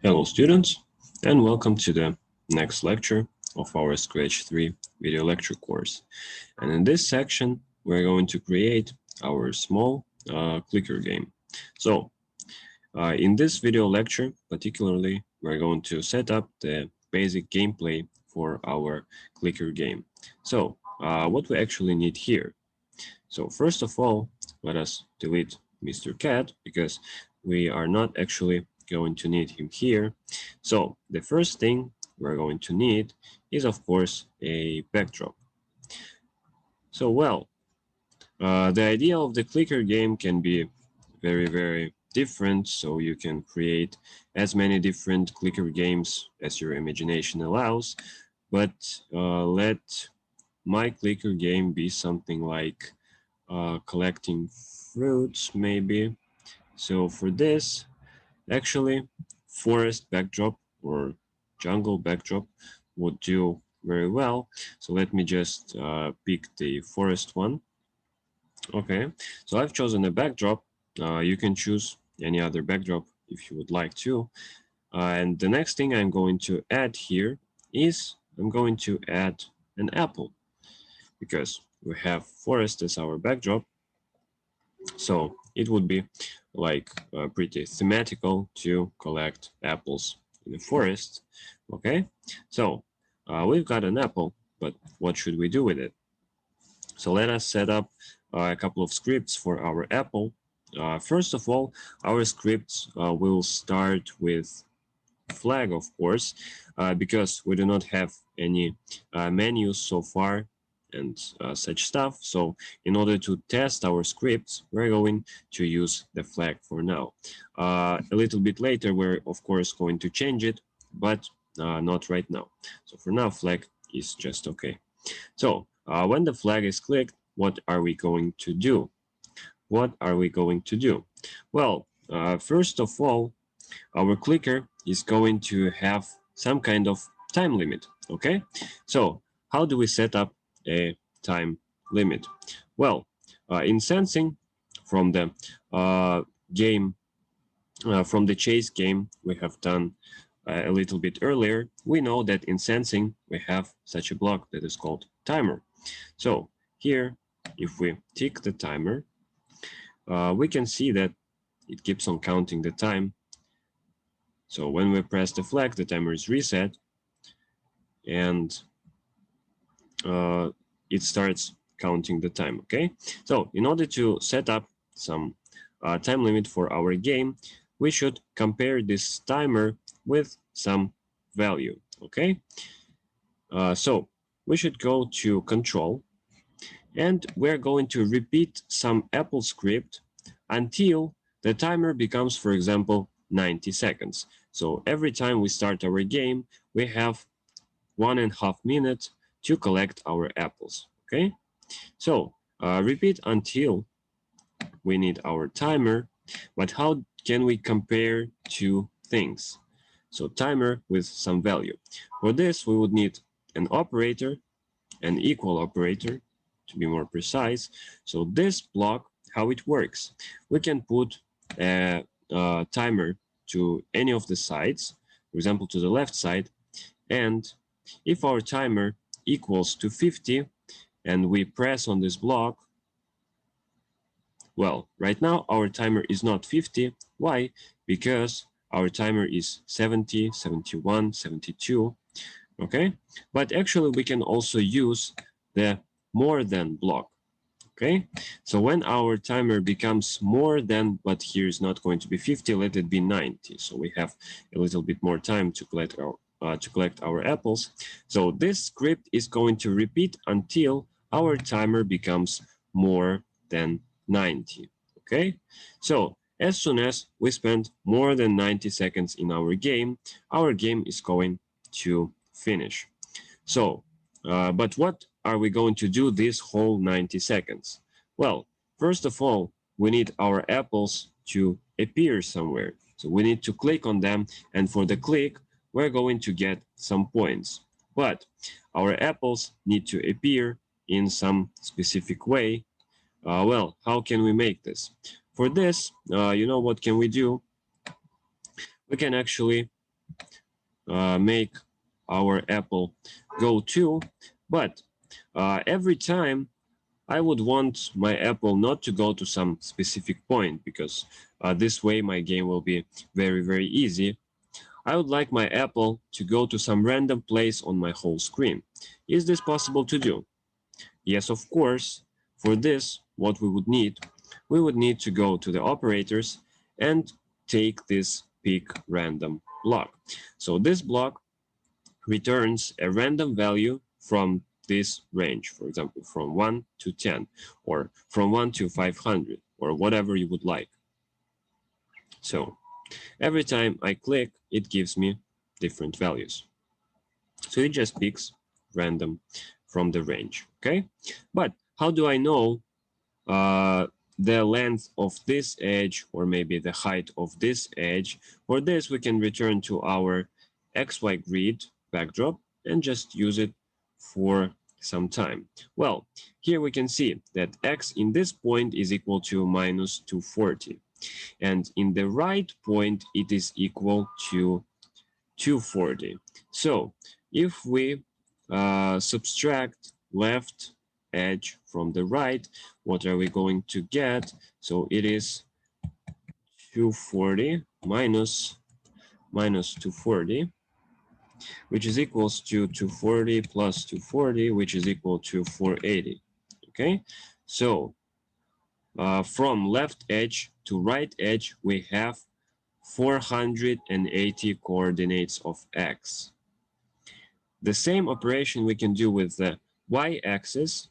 Hello students, and welcome to the next lecture of our Scratch 3 video lecture course. And in this section, we're going to create our small clicker game. So in this video lecture, particularly, we're going to set up the basic gameplay for our clicker game. So what we actually need here. So first of all, let us delete Mr. Cat because we are not actually going to need him here. So the first thing we're going to need is, of course, a backdrop. So, well, the idea of the clicker game can be very different. So you can create as many different clicker games as your imagination allows. But let my clicker game be something like collecting fruits, maybe. So for this, actually, forest backdrop or jungle backdrop would do very well. So let me just pick the forest one. Okay, so I've chosen a backdrop. You can choose any other backdrop if you would like to. And the next thing I'm going to add here is I'm going to add an apple because we have forest as our backdrop. So it would be like pretty thematical to collect apples in the forest. Okay, so we've got an apple, but what should we do with it? So let us set up a couple of scripts for our apple. First of all, our scripts will start with flag, of course, because we do not have any menus so far and such stuff. So in order to test our scripts, we're going to use the flag for now. A little bit later, we're of course going to change it, but not right now. So for now, flag is just okay. So when the flag is clicked, what are we going to do? What are we going to do? Well, first of all, our clicker is going to have some kind of time limit. Okay, so how do we set up a time limit? Well, in sensing from the game, from the chase game we have done a little bit earlier, we know that in sensing we have such a block that is called timer. So here, if we tick the timer, we can see that it keeps on counting the time. So when we press the flag, the timer is reset, and it starts counting the time, okay? So in order to set up some time limit for our game, we should compare this timer with some value, okay? So we should go to control, and we're going to repeat some Apple script until the timer becomes, for example, 90 seconds. So every time we start our game, we have 1.5 minutes to collect our apples, okay? So repeat until we need our timer, but how can we compare two things? So timer with some value. For this, we would need an operator, an equal operator, to be more precise. So this block, how it works, we can put a timer to any of the sides, for example, to the left side, and if our timer equals to 50 and we press on this block, well, right now our timer is not 50. Why? Because our timer is 70, 71, 72. Okay, but actually we can also use the more than block. Okay, so when our timer becomes more than, but here is not going to be 50, let it be 90. So we have a little bit more time to collect our apples. So this script is going to repeat until our timer becomes more than 90. Okay, so as soon as we spend more than 90 seconds in our game is going to finish. So, but what are we going to do this whole 90 seconds? Well, first of all, we need our apples to appear somewhere. So we need to click on them, and for the click, we're going to get some points. But our apples need to appear in some specific way. Well, how can we make this? For this, you know what can we do? We can actually make our apple go to, but every time I would want my apple not to go to some specific point, because this way my game will be very, very easy. I would like my apple to go to some random place on my whole screen. Is this possible to do? Yes, of course. For this, what we would need to go to the operators and take this pick random block. So this block returns a random value from this range, for example, from 1 to 10, or from 1 to 500, or whatever you would like. So every time I click, it gives me different values. So it just picks random from the range, okay? But how do I know the length of this edge, or maybe the height of this edge? For this, we can return to our XY grid backdrop and just use it for some time. Well, here we can see that X in this point is equal to minus 240. And in the right point, it is equal to 240. So if we subtract left edge from the right, what are we going to get? So it is 240 minus 240, which is equals to 240 plus 240, which is equal to 480. Okay, so from left edge to right edge, we have 480 coordinates of X. The same operation we can do with the y-axis,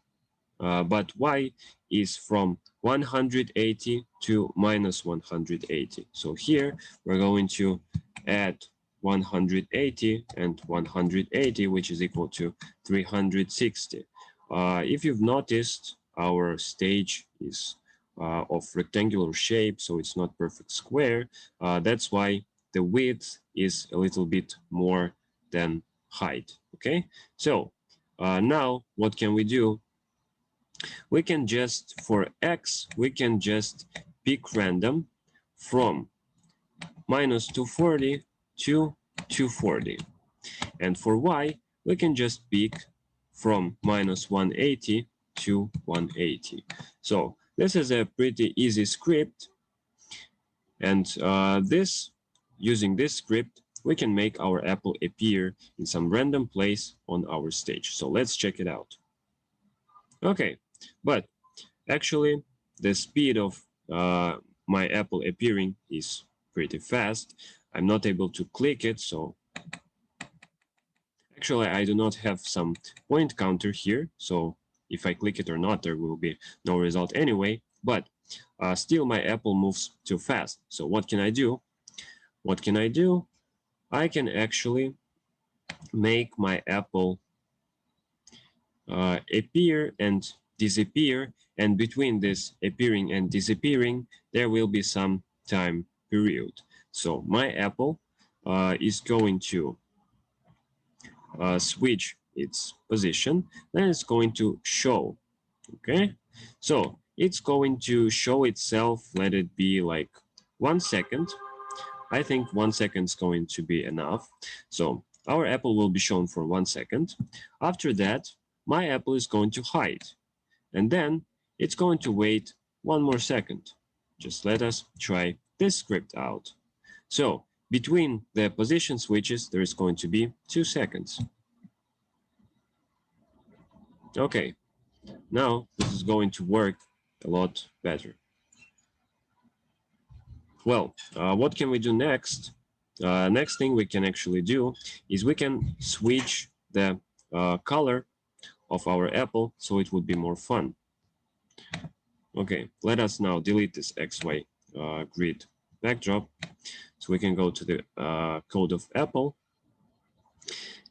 but y is from 180 to minus 180. So here we're going to add 180 and 180, which is equal to 360. If you've noticed, our stage is of rectangular shape, so it's not perfect square. That's why the width is a little bit more than height. Okay, so now what can we do? We can just, for X, we can just pick random from minus 240 to 240. And for Y, we can just pick from minus 180 to 180. So this is a pretty easy script. And using this script, we can make our apple appear in some random place on our stage. So let's check it out. Okay, but actually the speed of my apple appearing is pretty fast. I'm not able to click it, so actually I do not have some point counter here, so if I click it or not, there will be no result anyway, but still my apple moves too fast. So what can I do? What can I do? I can actually make my apple appear and disappear, and between this appearing and disappearing, there will be some time period. So my apple is going to switch its position, then it's going to show. Okay, so it's going to show itself. Let it be like 1 second. I think 1 second is going to be enough. So our apple will be shown for 1 second. After that, my apple is going to hide, and then it's going to wait 1 more second. Just let us try this script out. So between the position switches, there is going to be 2 seconds. Okay, now this is going to work a lot better. Well, what can we do next? Next thing we can actually do is we can switch the color of our apple so it would be more fun. Okay, let us now delete this XY grid backdrop. So we can go to the code of apple.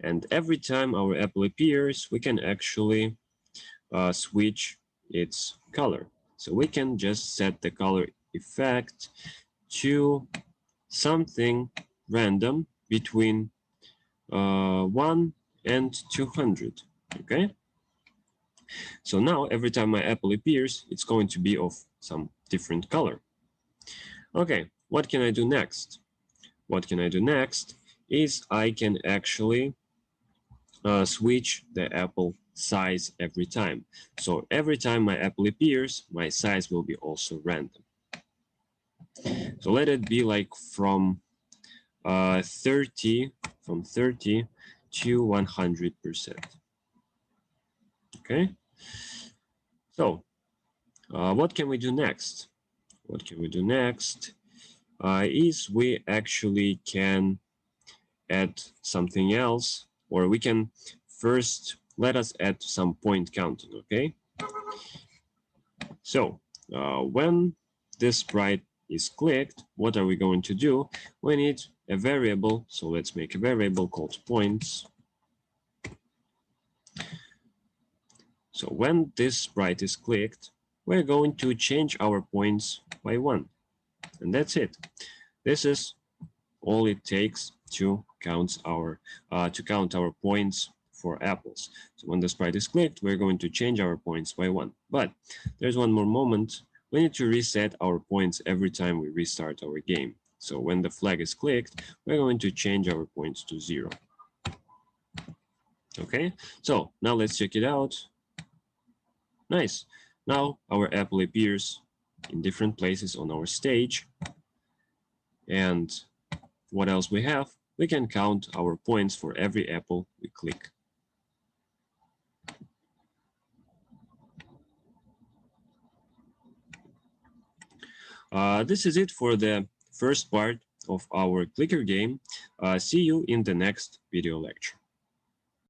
And every time our apple appears, we can actually switch its color. So we can just set the color effect to something random between 1 and 200. Okay. So now every time my apple appears, it's going to be of some different color. Okay, what can I do next? What can I do next is I can actually switch the apple size every time. So every time my apple appears, my size will be also random. So let it be like from 30 to 100%. Okay. So what can we do next? What can we do next is we actually can add something else, or we can first let us add some point counting. Okay. So when this sprite is clicked, what are we going to do? We need a variable. So let's make a variable called points. So when this sprite is clicked, we're going to change our points by 1. And that's it. This is all it takes to count our points for apples. So when the sprite is clicked, we're going to change our points by 1. But there's one more moment. We need to reset our points every time we restart our game. So when the flag is clicked, we're going to change our points to 0. Okay, so now let's check it out. Nice. Now our apple appears in different places on our stage. And what else we have? We can count our points for every apple we click. This is it for the first part of our clicker game. See you in the next video lecture.